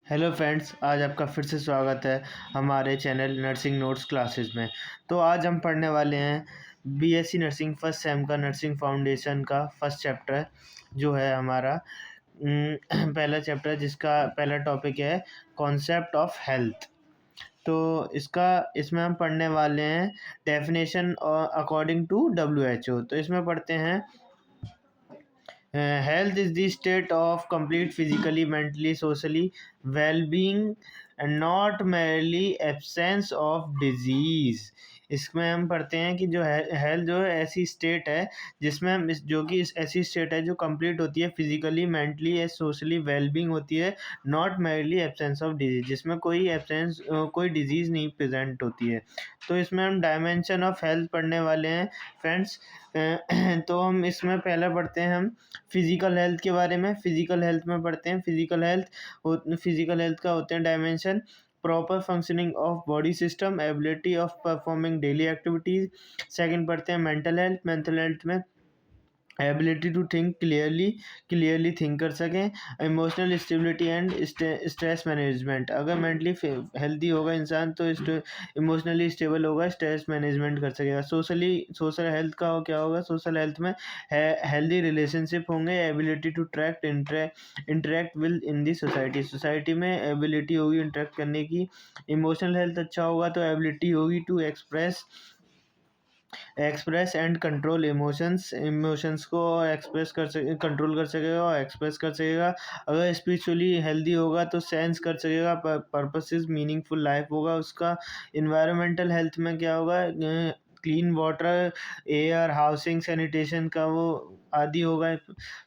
Hello friends, आज आपका फिर से स्वागत है हमारे चैनल नर्सिंग नोट्स क्लासेस में। तो आज हम पढ़ने वाले हैं बीएससी नर्सिंग फर्स्ट सेम का नर्सिंग फाउंडेशन का फर्स्ट चैप्टर जो है हमारा पहला चैप्टर, जिसका पहला टॉपिक है कॉन्सेप्ट ऑफ हेल्थ। तो इसमें हम पढ़ने वाले हैं डेफिनेशन अकॉर्डिंग टू WHO। तो इसमें पढ़ते हैं health is the state of complete physically, mentally, socially well-being and not merely absence of disease। इसमें हम पढ़ते हैं कि जो है हेल्थ जो है ऐसी स्टेट है जिसमें हम जो कि ऐसी स्टेट है जो कंप्लीट होती है फिजिकली, मेंटली या सोशली वेलबींग होती है, not merely absence of disease, जिसमें कोई डिजीज़ नहीं प्रेजेंट होती है। तो इसमें हम डायमेंशन ऑफ हेल्थ पढ़ने वाले हैं फ्रेंड्स। तो हम इसमें पहला पढ़ते हैं हम फिजिकल हेल्थ के बारे में। फिजिकल हेल्थ में पढ़ते हैं फिजिकल हेल्थ का होते हैं dimension: proper functioning of body system, ability of performing daily activities. Second पढ़ते हैं मेंटल हेल्थ में ability to think clearly think कर सकें, emotional stability and stress management. अगर मेंटली हेल्दी होगा इंसान तो इमोशनली स्टेबल होगा, स्ट्रेस मैनेजमेंट कर सकेगा। सोशल हेल्थ का क्या होगा? सोशल हेल्थ में हेल्दी रिलेशनशिप होंगे, ability to interact with in the society में एबिलिटी होगी इंटरेक्ट करने की। इमोशनल हेल्थ अच्छा होगा तो एबिलिटी होगी to express and control emotions को कंट्रोल कर सकेगा और एक्सप्रेस कर सकेगा। अगर स्पिरिचुअली हेल्दी होगा तो सेंस कर सकेगा, पर्पसेस मीनिंगफुल लाइफ होगा उसका। इन्वायरमेंटल हेल्थ में क्या होगा? Clean water, air, housing, sanitation का वो आदि होगा।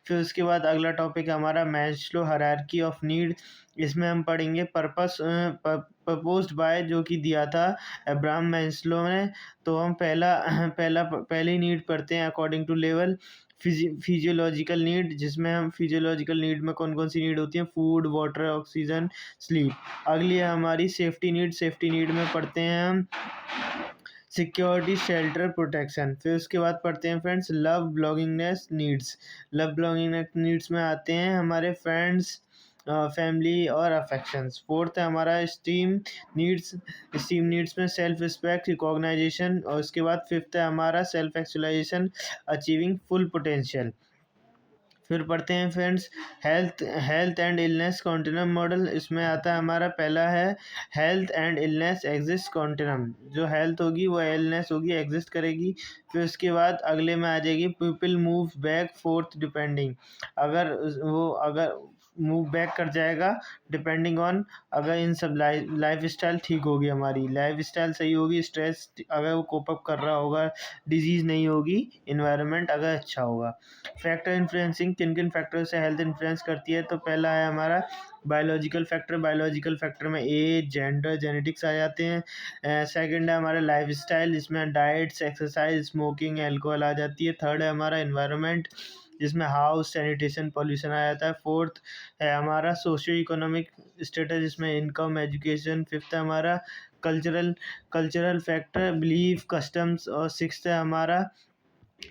फिर उसके बाद अगला टॉपिक है हमारा मैस्लो हायरार्की ऑफ नीड। इसमें हम पढ़ेंगे प्रपोज्ड बाय, जो कि दिया था अब्राहम मैस्लो ने। तो हम पहली नीड पढ़ते हैं according to level physiological need, जिसमें हम फिजियोलॉजिकल नीड में कौन कौन सी नीड होती है? Food, water, oxygen, sleep. अगली है हमारी सेफ्टी नीड में पढ़ते हैं हम सिक्योरिटी, शेल्टर, प्रोटेक्शन। फिर उसके बाद पढ़ते हैं फ्रेंड्स लव बिलोंगिंगनेस नीड्स में आते हैं हमारे फ्रेंड्स, फैमिली और अफेक्शंस। फोर्थ है हमारा स्टीम नीड्स में सेल्फ रिस्पेक्ट, रिकॉग्नाइजेशन। और उसके बाद फिफ्थ है हमारा self actualisation, achieving full potential. फिर पढ़ते हैं friends health and illness continuum model. इसमें आता है हमारा पहला है health and illness exist continuum. जो हेल्थ होगी वो इलनेस होगी, एग्जिस्ट करेगी। फिर उसके बाद अगले में आ जाएगी people move back fourth depending. अगर मूव बैक कर जाएगा डिपेंडिंग ऑन, अगर इन सब लाइफ स्टाइल ठीक होगी, हमारी लाइफ स्टाइल सही होगी, स्ट्रेस अगर वो कोप अप कर रहा होगा, डिजीज़ नहीं होगी, इन्वायरमेंट अगर अच्छा होगा। फैक्टर इन्फ्लुएंसिंग, किन किन फैक्टर से हेल्थ इन्फ्लुएंस करती है? तो पहला है हमारा बायोलॉजिकल फैक्टर में एज, जेंडर, जेनेटिक्स आ जाते हैं। सेकंड है हमारा लाइफ स्टाइल, जिसमें डाइट्स, एक्सरसाइज, स्मोकिंग, अल्कोहल आ जाती है। थर्ड है हमारा इन्वायरमेंट, जिसमें हाउस, सैनिटेशन, पॉल्यूशन आ जाता है। फोर्थ है हमारा सोशियो इकोनॉमिक स्टेटस, जिसमें इनकम, एजुकेशन। फिफ्थ है हमारा कल्चरल फैक्टर, बिलीफ, कस्टम्स। और सिक्स्थ है हमारा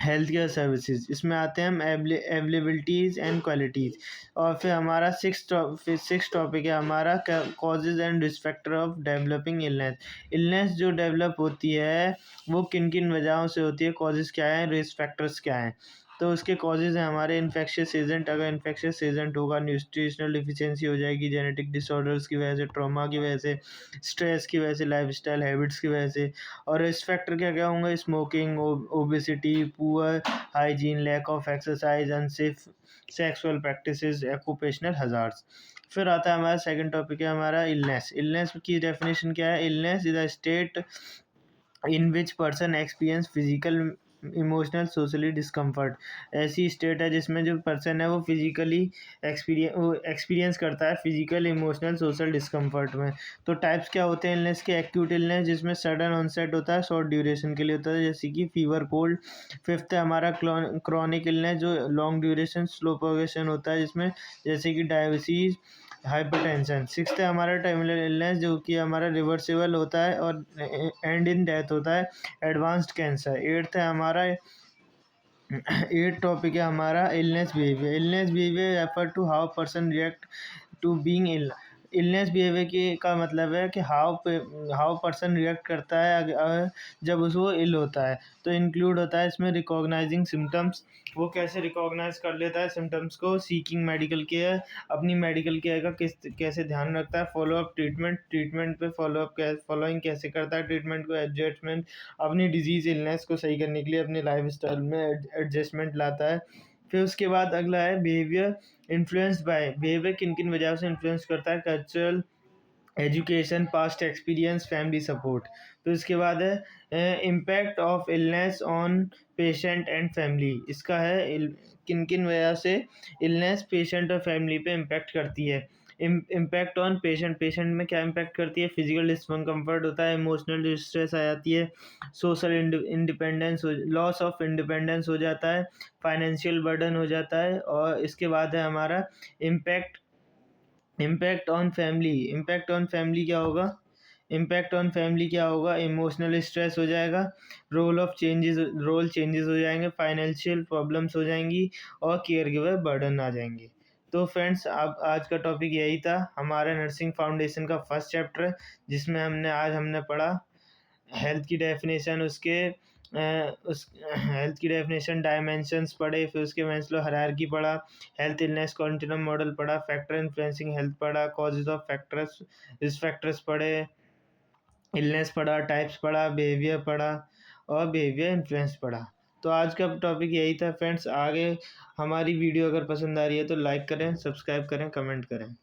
हेल्थ केयर सर्विसेज। इसमें आते हैं हम अवेलेबिलिटीज़ एंड क्वालिटीज़। और फिर हमारा सिक्स टॉपिक है हमारा causes and risk factor of developing illness जो डेवलप होती है वो किन किन वजहों से होती है, कॉजेज़ क्या हैं, रिस्क फैक्टर्स क्या हैं। तो उसके कॉजेज़ हैं हमारे इन्फेक्शियस एजेंट, अगर इन्फेक्शियस एजेंट होगा न्यूट्रिशनल डिफिशियंसी हो जाएगी, जेनेटिक डिसऑर्डर्स की वजह से, ट्रॉमा की वजह से, स्ट्रेस की वजह से, लाइफस्टाइल हैबिट्स की वजह से। और रिस्क फैक्टर क्या क्या होंगे? Smoking, obesity, poor hygiene, lack of exercise, unsafe sexual practices, occupational hazards. फिर आता है हमारा सेकंड टॉपिक है हमारा इलनेस की डेफिनेशन क्या है? Illness is a state in which person experience physical, emotional, socially discomfort. ऐसी स्टेट है जिसमें जो पर्सन है वो फिजिकली एक्सपीरियंस करता है फिजिकल, इमोशनल, सोशल डिस्कम्फर्ट में। तो टाइप्स क्या होते हैं इलनेस के? एक्यूट इलनेस, जिसमें सडन ऑनसेट होता है, शॉर्ट ड्यूरेशन के लिए होता है, जैसे कि फीवर, कोल्ड। फिफ्थ है हमारा क्रॉनिक इलनेस, जो लॉन्ग ड्यूरेशन, स्लो प्रोग्रेशन होता है, जिसमें जैसे कि डायबिटीज, हाइपरटेंशन। सिक्स्थ है हमारा टर्मिनल इलनेस, जो कि हमारा रिवर्सिबल होता है और एंड इन डेथ होता है, एडवांस्ड कैंसर। एट टॉपिक है हमारा illness behaviour refer to how person react to being ill. Illness behaviour की का मतलब है कि हाउ पर्सन रिएक्ट करता है जब उसको इल होता है। तो इंक्लूड होता है इसमें रिकॉग्नाइजिंग सिम्टम्स, वो कैसे रिकॉग्नाइज कर लेता है सिम्टम्स को, सीकिंग मेडिकल केयर, अपनी मेडिकल केयर का कैसे ध्यान रखता है, फॉलोअप ट्रीटमेंट पे फॉलोइंग कैसे करता है ट्रीटमेंट को, एडजस्टमेंट, अपनी डिजीज इलनेस को सही करने के लिए अपनी लाइफ स्टाइल में एडजस्टमेंट लाता है। फिर उसके बाद अगला है बिहेवियर इन्फ्लुएंस्ड बाय, बिहेवियर किन किन वजह से इन्फ्लुएंस करता है, cultural, education, past experience, family support. तो इसके बाद है impact of illness on patient and family, इसका है किन किन वजह से इलनेस पेशेंट और फैमिली पे इम्पैक्ट करती है। इम्पैक्ट ऑन पेशेंट में क्या इम्पैक्ट करती है, फिजिकल डिस्कम्फर्ट होता है, इमोशनल डिस्ट्रेस आ जाती है, social independence, loss of independence हो जाता है, फाइनेंशियल बर्डन हो जाता है। और इसके बाद है हमारा इम्पैक्ट इम्पैक्ट ऑन फैमिली क्या होगा, इमोशनल स्ट्रेस हो जाएगा, रोल चेंजेस हो जाएंगे, फाइनेंशियल प्रॉब्लम्स हो जाएंगी और केयर गिवर बर्डन आ जाएंगे। तो फ्रेंड्स, अब आज का टॉपिक यही था, हमारा नर्सिंग फाउंडेशन का फर्स्ट चैप्टर, जिसमें हमने पढ़ा हेल्थ की डेफिनेशन, उस हेल्थ की डेफिनेशन, डायमेंशंस पढ़े, फिर उसके मैस्लो हायरार्की पढ़ा, हेल्थ इलनेस कॉन्टिन्यूम मॉडल पढ़ा, फैक्टर इन्फ्लुएंसिंग हेल्थ पढ़ा, causes of factors, risk factors पढ़े, इलनेस पढ़ा, टाइप्स पढ़ा, बिहेवियर पढ़ा और बिहेवियर इन्फ्लुएंस पढ़ा। तो आज का टॉपिक यही था फ्रेंड्स। आगे हमारी वीडियो अगर पसंद आ रही है तो लाइक करें, सब्सक्राइब करें, कमेंट करें।